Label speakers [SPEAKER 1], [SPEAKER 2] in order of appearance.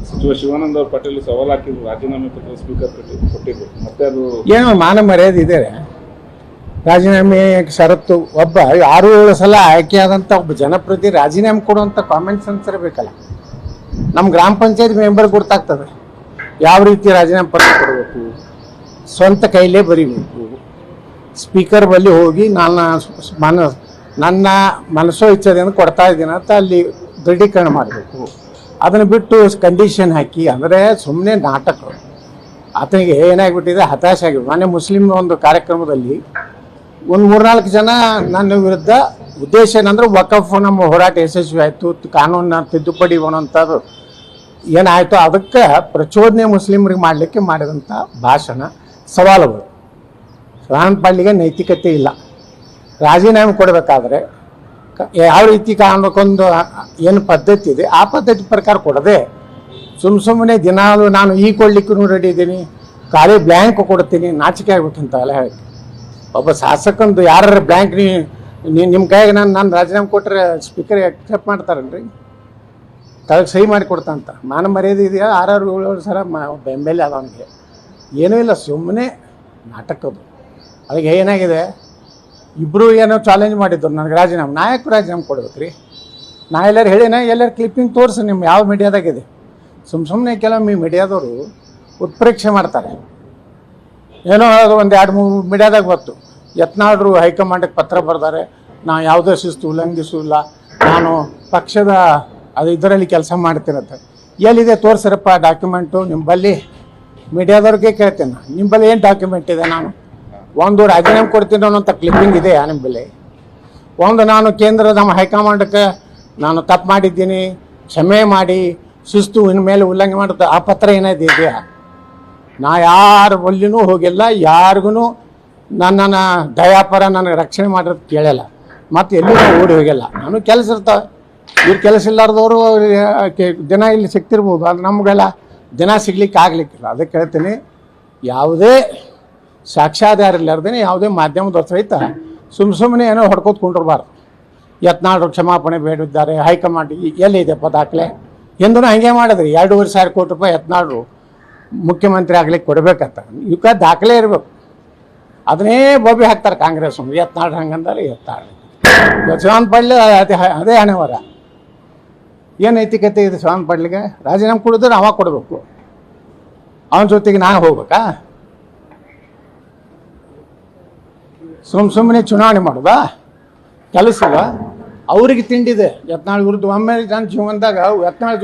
[SPEAKER 1] ಸಚಿವ ಶಿವಾನಂದ ಅವ್ರ ಪಾಟೀಲ್ ಸವಾಲು ಹಾಕಿದ್ರು, ರಾಜೀನಾಮೆ ಪತ್ರ ಸ್ಪೀಕರ್ ಕೊಟ್ಟಿದ್ರು. ಮತ್ತೆ ಅದು
[SPEAKER 2] ಏನು ಮಾನ ಮರ್ಯಾದೆ ಇದೆ. ರಾಜೀನಾಮೆ ಷರತ್ತು ಒಬ್ಬ 6-7 ಸಲ ಆಯ್ಕೆಯಾದಂಥ ಒಬ್ಬ ಜನಪ್ರತಿನಿಧಿ ರಾಜೀನಾಮೆ ಕೊಡುವಂಥ ಕಾಮನ್ ಸೆನ್ಸ್ ಇರಬೇಕಲ್ಲ. ನಮ್ಮ ಗ್ರಾಮ ಪಂಚಾಯತ್ ಮೆಂಬರ್ ಗೊತ್ತಾಗ್ತದೆ ಯಾವ ರೀತಿ ರಾಜೀನಾಮೆ ಪತ್ರ ಕೊಡಬೇಕು, ಸ್ವಂತ ಕೈಲೇ ಬರೀಬೇಕು. ಸ್ಪೀಕರ್ ಬಳಿ ಹೋಗಿ ನನ್ನ ಮನಸ್ಸೋ ಇಚ್ಛೆಯನ್ನು ಕೊಡ್ತಾ ಇದ್ದೀನಿ ಅಂತ ಅಲ್ಲಿ ದೃಢೀಕರಣ ಮಾಡಬೇಕು. ಅದನ್ನು ಬಿಟ್ಟು ಕಂಡೀಷನ್ ಹಾಕಿ ಅಂದರೆ ಸುಮ್ಮನೆ ನಾಟಕ. ಆತನಿಗೆ ಏನಾಗ್ಬಿಟ್ಟಿದೆ, ಹತಾಶೆ ಆಗಿದೆ. ಮೊನ್ನೆ ಮುಸ್ಲಿಂ ಒಂದು ಕಾರ್ಯಕ್ರಮದಲ್ಲಿ ಒಂದು 3-4 ಜನ ನನ್ನ ವಿರುದ್ಧ ಉದ್ದೇಶ ಏನಂದ್ರೆ ವಕಫ್ ನಮ್ಮ ಹೋರಾಟ ಯಶಸ್ವಿ ಆಯಿತು, ಕಾನೂನಿನ ತಿದ್ದುಪಡಿ ಅನ್ನೋಂಥದ್ದು ಏನಾಯಿತು, ಅದಕ್ಕೆ ಪ್ರಚೋದನೆ ಮುಸ್ಲಿಮರಿಗೆ ಮಾಡಲಿಕ್ಕೆ ಮಾಡಿದಂಥ ಭಾಷಣ ಸವಾಲುಗಳು. ಶಿವಾನಂದ ಪಾಟೀಲ್ಗೆ ನೈತಿಕತೆ ಇಲ್ಲ. ರಾಜೀನಾಮೆ ಕೊಡಬೇಕಾದ್ರೆ ಯಾವ ರೀತಿ ಕಾಣಬೇಕೊಂದು ಏನು ಪದ್ಧತಿ ಇದೆ ಆ ಪದ್ಧತಿ ಪ್ರಕಾರ ಕೊಡದೆ ಸುಮ್ಮನೆ ದಿನಾಲು ನಾನು ಈ ಕೊಡ್ಲಿಕ್ಕೂ ರೆಡಿ ಇದ್ದೀನಿ, ಖಾಲಿ ಬ್ಲ್ಯಾಂಕ್ ಕೊಡ್ತೀನಿ, ನಾಚಿಕೆ ಆಗ್ಬೇಕಂತ ಎಲ್ಲ ಹೇಳಿ ಒಬ್ಬ ಶಾಸಕಂದು ಯಾರ ಬ್ಲ್ಯಾಂಕ್ ನಿಮ್ಮ ಕೈಗೆ ನಾನು ರಾಜೀನಾಮೆ ಕೊಟ್ಟರೆ ಸ್ಪೀಕರ್ ಅಕ್ಸೆಪ್ಟ್ ಮಾಡ್ತಾರಲ್ರಿ, ತಳಗೆ ಸಹಿ ಮಾಡಿ ಕೊಡ್ತಂತ. ಮಾನ ಮರ್ಯಾದೆ ಇದೆಯಾ? 6-7 ಸಲ ಬೆಂಬಲ ಅವನಿಗೆ ಏನೂ ಇಲ್ಲ, ಸುಮ್ಮನೆ ನಾಟಕದು. ಅದಕ್ಕೆ ಏನಾಗಿದೆ, ಇಬ್ಬರು ಏನೋ ಚಾಲೆಂಜ್ ಮಾಡಿದ್ರು ನನಗೆ ರಾಜೀನಾಮೆ. ನಾಯಕ ರಾಜೀನಾಮೆ ಕೊಡ್ಬೇಕ್ರಿ. ನಾ ಎಲ್ಲರೂ ಹೇಳಿನ, ಎಲ್ಲರೂ ಕ್ಲಿಪ್ಪಿಂಗ್ ತೋರಿಸಿ ನಿಮ್ಮ ಯಾವ ಮೀಡಿಯಾದಾಗಿದೆ. ಸುಮ್ಮನೆ ಕೆಲವೊಮ್ಮೆ ಮೀಡಿಯಾದವರು ಉತ್ಪ್ರೇಕ್ಷೆ ಮಾಡ್ತಾರೆ. ಏನೋ ಅದು 1-2-3 ಮೀಡಿಯಾದಾಗ ಬಂತು, ಯತ್ನಾಳರು ಹೈಕಮಾಂಡಿಗೆ ಪತ್ರ ಬರ್ತಾರೆ, ನಾವು ಯಾವುದೇ ಶಿಸ್ತು ಉಲ್ಲಂಘಿಸಿಲ್ಲ, ನಾನು ಪಕ್ಷದ ಇದರಲ್ಲಿ ಕೆಲಸ ಮಾಡ್ತೀನಂತ. ಎಲ್ಲಿದೆ ತೋರಿಸ್ರಪ್ಪ ಡಾಕ್ಯುಮೆಂಟು ನಿಮ್ಮಲ್ಲಿ? ಮೀಡಿಯಾದವ್ರಿಗೆ ಕೇಳ್ತೇನೆ, ನಿಮ್ಮಲ್ಲಿ ಏನು ಡಾಕ್ಯುಮೆಂಟ್ ಇದೆ? ನಾನು ಒಂದು ರಾಜೀನಾಮೆ ಕೊಡ್ತೀನಿ ಅನ್ನೋಂಥ ಕ್ಲಿಪ್ಪಿಂಗ್ ಇದೆಯಾ ನಿಮ್ಮಲ್ಲಿ? ಒಂದು ನಾನು ನಮ್ಮ ಹೈಕಮಾಂಡಕ್ಕೆ ನಾನು ತಪ್ಪು ಮಾಡಿದ್ದೀನಿ, ಕ್ಷಮೆ ಮಾಡಿ ಶಿಸ್ತು ಇನ್ಮೇಲೆ ಉಲ್ಲಂಘನೆ ಮಾಡುತ್ತೆ ಆ ಪತ್ರ ಏನಾದ್ರು ಇದೆಯಾ? ನಾ ಯಾರ ಬಲ್ಲಿನೂ ಹೋಗಿಲ್ಲ, ಯಾರಿಗೂ ನನ್ನನ್ನು ದಯಾಪರ ನನಗೆ ರಕ್ಷಣೆ ಮಾಡೋದು ಕೇಳಲ್ಲ, ಮತ್ತು ಎಲ್ಲೂ ಓಡಿ ಹೋಗಿಲ್ಲ. ನನಗೆ ಕೆಲಸ ಇರ್ತಾವೆ. ಇವ್ರು ಕೆಲಸ ಇಲ್ಲಾರ್ದವರು ದಿನ ಇಲ್ಲಿ ಸಿಗ್ತಿರ್ಬೋದು, ಅದು ನಮಗೆಲ್ಲ ದಿನ ಸಿಗ್ಲಿಕ್ಕೆ ಆಗ್ಲಿಕ್ಕಿಲ್ಲ. ಅದಕ್ಕೆ ಹೇಳ್ತೀನಿ, ಯಾವುದೇ ಸಾಕ್ಷ್ಯಾಧಾರ ಇಲ್ಲಾರ್ದೇ ಯಾವುದೇ ಮಾಧ್ಯಮದ ಸಹಿತ ಸುಮ್ಮನೆ ಏನೋ ಹೊಡ್ಕೋತ ಕುಂಡಿರಬಾರ್ದು. ಯತ್ನಾಳರು ಕ್ಷಮಾಪಣೆ ಬೇಡಿದ್ದಾರೆ, ಹೈಕಮಾಂಡ್ ಎಲ್ಲಿದೆಪ್ಪ ದಾಖಲೆ? ಎಂದೂ ಹಾಗೆ ಮಾಡಿದ್ರಿ. 2,500 ಕೋಟಿ ರೂಪಾಯಿ ಯತ್ನಾಳರು ಮುಖ್ಯಮಂತ್ರಿ ಆಗ್ಲಿಕ್ಕೆ ಕೊಡಬೇಕಂತ ಇವಕ್ಕೆ ದಾಖಲೆ ಇರಬೇಕು. ಅದನ್ನೇ ಬೊಬ್ಬೆ ಹಾಕ್ತಾರೆ ಕಾಂಗ್ರೆಸ್. ಯತ್ನಾಳ್ ಹಂಗಂದ್ರೆ ಯತ್ನಾಳ್ ಶಿವಾನಂದ ಪಾಟೀಲ್ ಅದೇ ಹಣೆವರ. ಏನು ನೈತಿಕತೆ ಇದೆ ಶಿವಾನಂದ ಪಾಟೀಲ್ಗೆ? ರಾಜೀನಾಮೆ ಕೊಡಿದ್ರೆ ಅವ ಕೊಡಬೇಕು, ಅವನ ಜೊತೆಗೆ ನಾನು ಹೋಗ್ಬೇಕಾ? ಸುಮ್ಮನೆ ಚುನಾವಣೆ ಮಾಡೋದಾ? ಕೆಲಸ ಅವ್ರಿಗೆ ತಿಂಡಿದೆ. ಯತ್ನಾಳ್ ವಿರುದ್ಧ ಒಮ್ಮೆ ನನ್ನ ಜೀವನದಾಗ ಯತ್ನಾಳ್